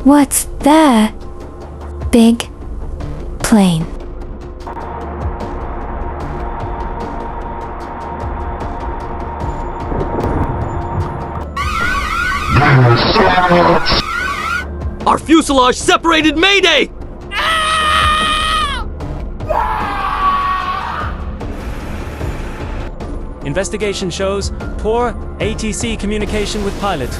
What's that? Big plane. Our fuselage separated! Mayday! Investigation shows poor ATC communication with pilot.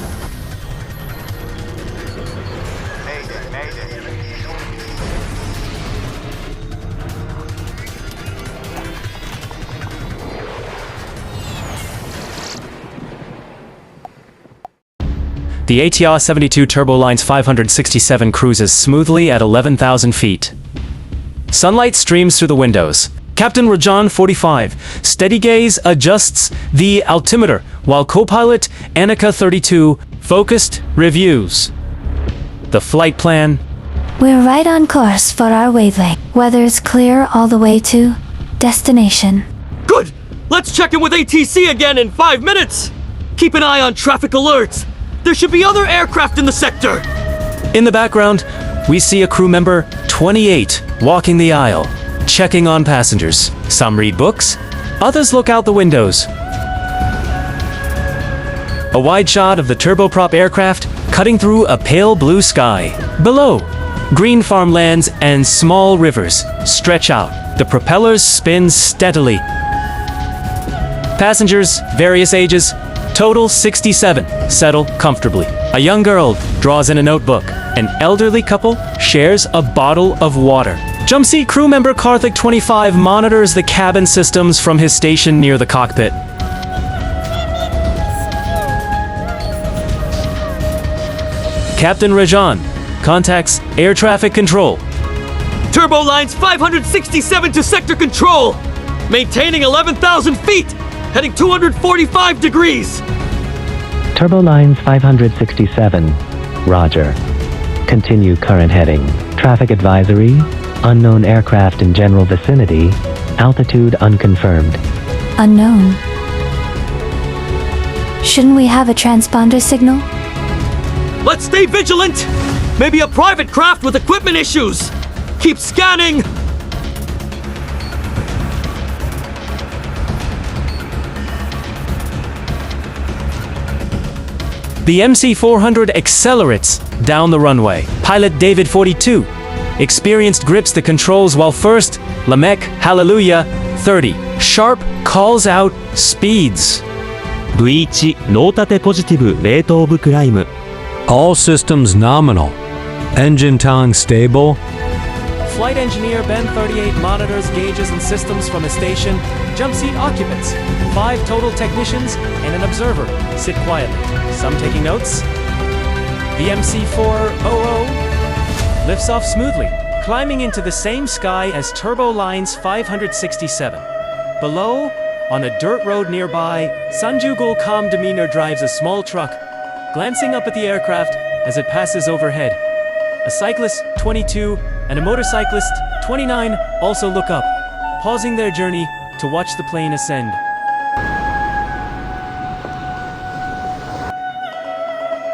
The ATR-72 Turboline's 567 cruises smoothly at 11,000 feet. Sunlight streams through the windows. Captain Rajan 45, steady gaze, adjusts the altimeter, while co-pilot Annika 32, focused, reviews. The flight plan. We're right on course for our wavelength. Weather's clear all the way to destination. Good! Let's check in with ATC again in 5 minutes! Keep an eye on traffic alerts. There should be other aircraft in the sector. In the background, we see a crew member 28 walking the aisle, checking on passengers. Some read books, others look out the windows. A wide shot of the turboprop aircraft cutting through a pale blue sky. Below, green farmlands and small rivers stretch out. The propellers spin steadily. Passengers, various ages, total 67, settle comfortably. A young girl draws in a notebook. An elderly couple shares a bottle of water. Jump seat crew member Karthik 25 monitors the cabin systems from his station near the cockpit. Captain Rajan contacts air traffic control. Turboline's 567 to sector control! Maintaining 11,000 feet! Heading 245 degrees! Turboline's 567. Roger. Continue current heading. Traffic advisory. Unknown aircraft in general vicinity. Altitude unconfirmed. Unknown. Shouldn't we have a transponder signal? Let's stay vigilant! Maybe a private craft with equipment issues! Keep scanning! The MC-400 accelerates down the runway. Pilot David 42 experienced grips the controls while first Lamech Hallelujah 30 Sharp calls out speeds. V1 ノータテポジティブレートオブクライム All systems nominal. Engine tongue stable. Flight engineer Ben 38 monitors gauges and systems from his station. Jump seat occupants, 5 total technicians, and an observer sit quietly, some taking notes. The MC-400 lifts off smoothly, climbing into the same sky as Turboline's 567. Below, on a dirt road nearby, Sanjugul calm demeanor drives a small truck, glancing up at the aircraft as it passes overhead. A cyclist, 22, and a motorcyclist, 29, also look up, pausing their journey to watch the plane ascend.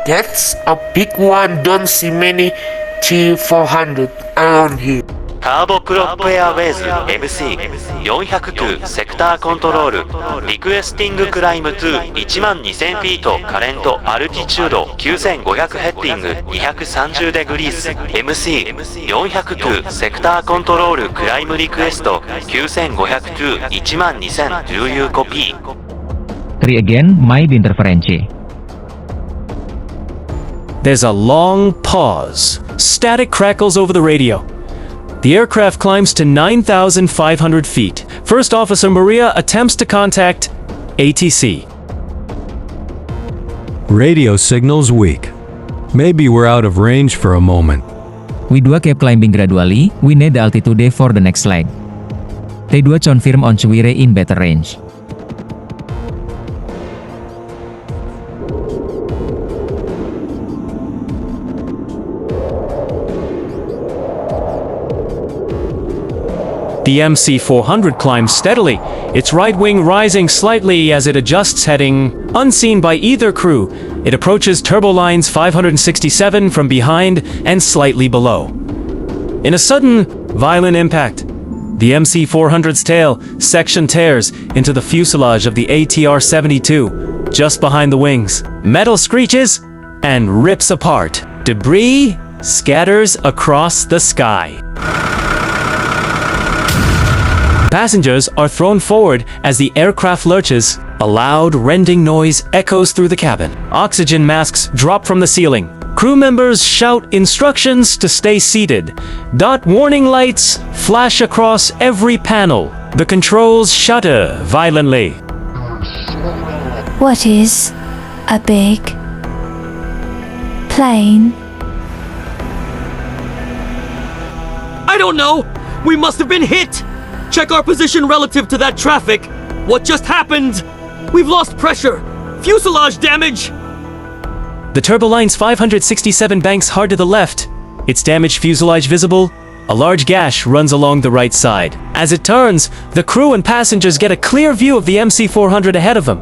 That's a big one. Don't see many T400 around here. ターボプロップエアウェイズ MC400 空セクターコントロールリクエスティングクライム2 12000フィートカレントアルティチュード9500ヘッディング230デグリース MC400 空セクターコントロールクライムリクエスト9500 2 12000 do you copy? Three again, may interferensi. There's a long pause. Static crackles over the radio. The aircraft climbs to 9,500 feet. First Officer Maria attempts to contact ATC. Radio signal's weak. Maybe we're out of range for a moment. W2 keep climbing gradually, we need the altitude for the next leg. T2 confirm on Chowire in better range. The MC-400 climbs steadily, its right wing rising slightly as it adjusts heading, unseen by either crew. It approaches Turbolines 567 from behind and slightly below. In a sudden, violent impact, the MC-400's tail section tears into the fuselage of the ATR-72 just behind the wings. Metal screeches and rips apart. Debris scatters across the sky. Passengers are thrown forward as the aircraft lurches. A loud, rending noise echoes through the cabin. Oxygen masks drop from the ceiling. Crew members shout instructions to stay seated. Dot warning lights flash across every panel. The controls shudder violently. What is a big plane? I don't know! We must have been hit! Check our position relative to that traffic! What just happened? We've lost pressure! Fuselage damage! The Turboline's 567 banks hard to the left. Its damaged fuselage visible. A large gash runs along the right side. As it turns, the crew and passengers get a clear view of the MC-400 ahead of them.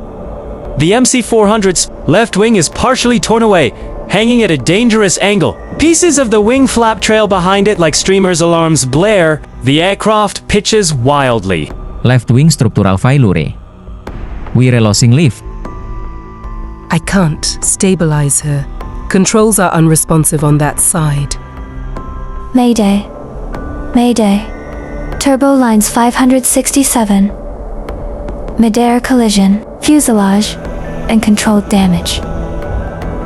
The MC-400's left wing is partially torn away, hanging at a dangerous angle. Pieces of the wing flap trail behind it like streamers. Alarms blare. The aircraft pitches wildly. Left wing structural failure. We're losing lift. I can't stabilize her. Controls are unresponsive on that side. Mayday. Mayday. Turbolines 567. Midair collision, fuselage, and controlled damage.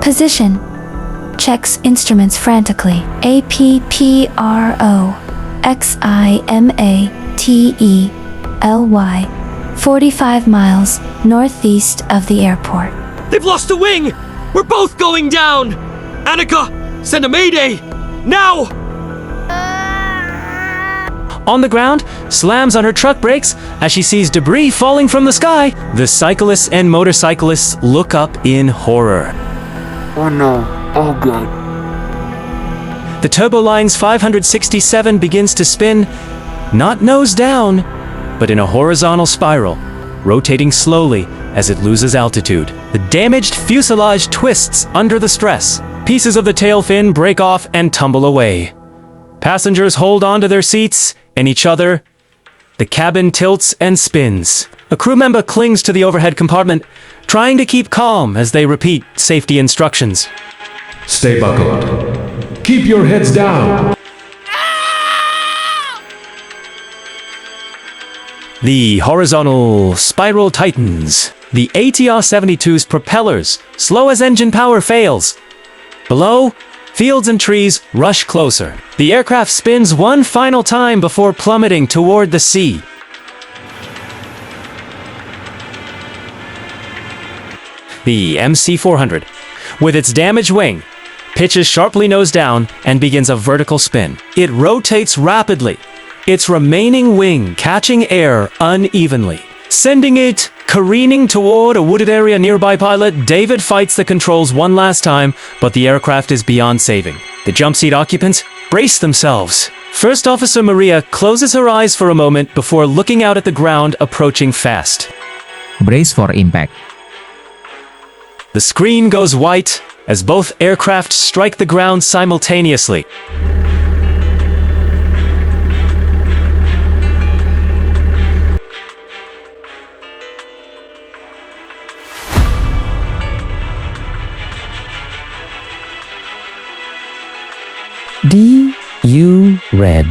Position. Checks instruments frantically. APPROXIMATELY. 45 miles northeast of the airport. They've lost a wing! We're both going down! Annika, send a mayday! Now! On the ground, slams on her truck brakes as she sees debris falling from the sky. The cyclists and motorcyclists look up in horror. Oh no. Oh god. The Turboline's 567 begins to spin, not nose down, but in a horizontal spiral, rotating slowly as it loses altitude. The damaged fuselage twists under the stress. Pieces of the tail fin break off and tumble away. Passengers hold on to their seats and each other. The cabin tilts and spins. A crew member clings to the overhead compartment, trying to keep calm as they repeat safety instructions. Stay buckled. Keep your heads down. The horizontal spiral tightens. The ATR-72's propellers slow as engine power fails. Below, fields and trees rush closer. The aircraft spins one final time before plummeting toward the sea. The MC-400, with its damaged wing, pitches sharply nose down and begins a vertical spin. It rotates rapidly, its remaining wing catching air unevenly, sending it careening toward a wooded area nearby. Pilot David fights the controls one last time, but the aircraft is beyond saving. The jump seat occupants brace themselves. First Officer Maria closes her eyes for a moment before looking out at the ground approaching fast. Brace for impact. The screen goes white as both aircraft strike the ground simultaneously. D.U. Red.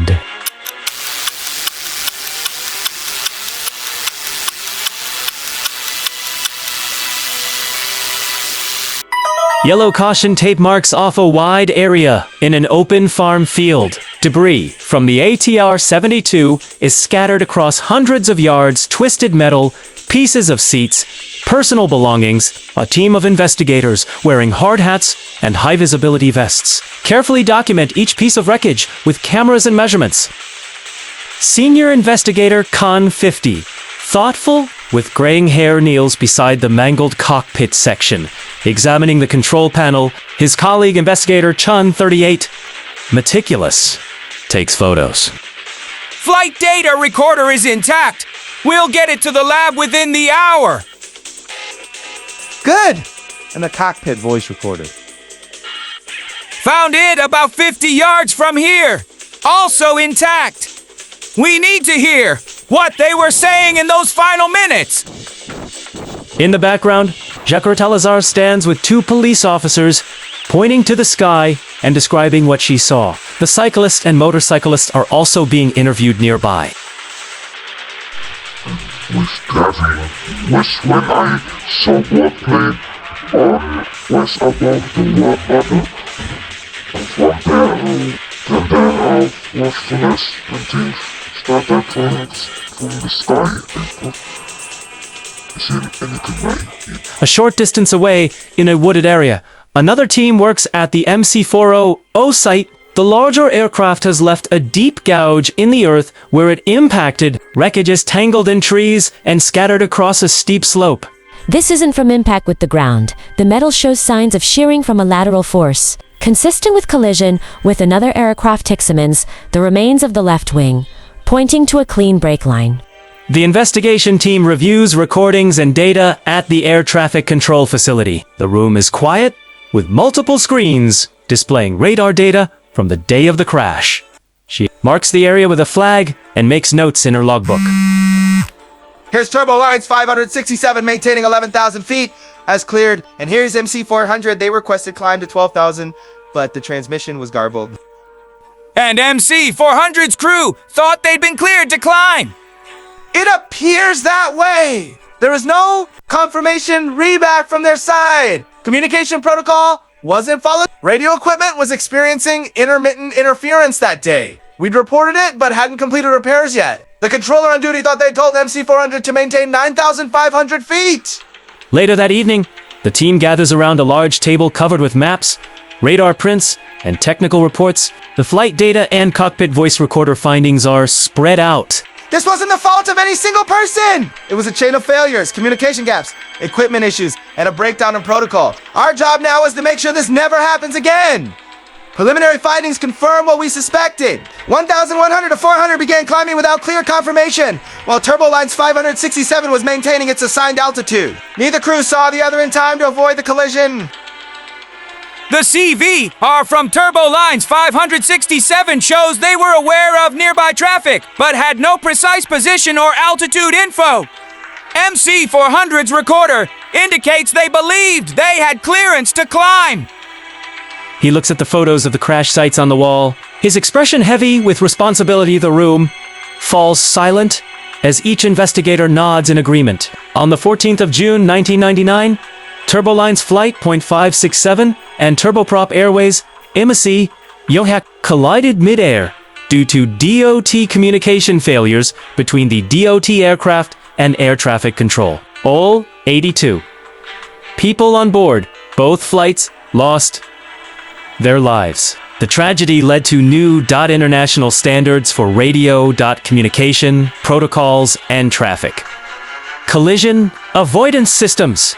Yellow caution tape marks off a wide area in an open farm field. Debris from the ATR-72 is scattered across hundreds of yards, twisted metal, pieces of seats, personal belongings. A team of investigators wearing hard hats and high-visibility vests carefully document each piece of wreckage with cameras and measurements. Senior investigator Khan 50, thoughtful, with graying hair, kneels beside the mangled cockpit section, examining the control panel. His colleague investigator Chun 38, meticulous, takes photos. Flight data recorder is intact. We'll get it to the lab within the hour. Good. and the cockpit voice recorder. Found it about 50 yards from here, also intact. We need to hear what they were saying in those final minutes. In the background, Jacques Talazar stands with two police officers, pointing to the sky and describing what she saw. The cyclist and motorcyclist are also being interviewed nearby. Was driving was when I saw what plane was above the water. From there out was flash and things started from the sky. Is there anything right? A short distance away, in a wooded area, another team works at the MC-400 site. The larger aircraft has left a deep gouge in the earth where it impacted. Wreckage is tangled in trees and scattered across a steep slope. This isn't from impact with the ground. The metal shows signs of shearing from a lateral force. Consistent with collision with another aircraft Tixamans, the remains of the left wing, pointing to a clean brake line. The investigation team reviews recordings and data at the air traffic control facility. The room is quiet, with multiple screens displaying radar data from the day of the crash. She marks the area with a flag and makes notes in her logbook. Here's Turbo Lines 567 maintaining 11,000 feet as cleared. And here's MC400. They requested climb to 12,000, but the transmission was garbled. And MC400's crew thought they'd been cleared to climb. It appears that way. There is no confirmation readback from their side. Communication protocol wasn't followed. Radio equipment was experiencing intermittent interference that day. We'd reported it, but hadn't completed repairs yet. The controller on duty thought they told MC400 to maintain 9,500 feet. Later that evening, the team gathers around a large table covered with maps, radar prints, and technical reports. The flight data and cockpit voice recorder findings are spread out. This wasn't the fault of any single person! It was a chain of failures, communication gaps, equipment issues, and a breakdown in protocol. Our job now is to make sure this never happens again! Preliminary findings confirm what we suspected. 1,100 to 400 began climbing without clear confirmation, while Turbo Lines 567 was maintaining its assigned altitude. Neither crew saw the other in time to avoid the collision. The CVR from Turbo Lines 567 shows they were aware of nearby traffic, but had no precise position or altitude info. MC400's recorder indicates they believed they had clearance to climb. He looks at the photos of the crash sites on the wall. His expression, heavy with responsibility, the room falls silent as each investigator nods in agreement. On the 14th of June 1999, Turbolines Flight .567 and Turboprop Airways Embassy Yohak collided mid-air due to DOT communication failures between the DOT aircraft and air traffic control. All 82 people on board both flights lost their lives. The tragedy led to new international standards for radio communication, protocols, and traffic. Collision avoidance systems.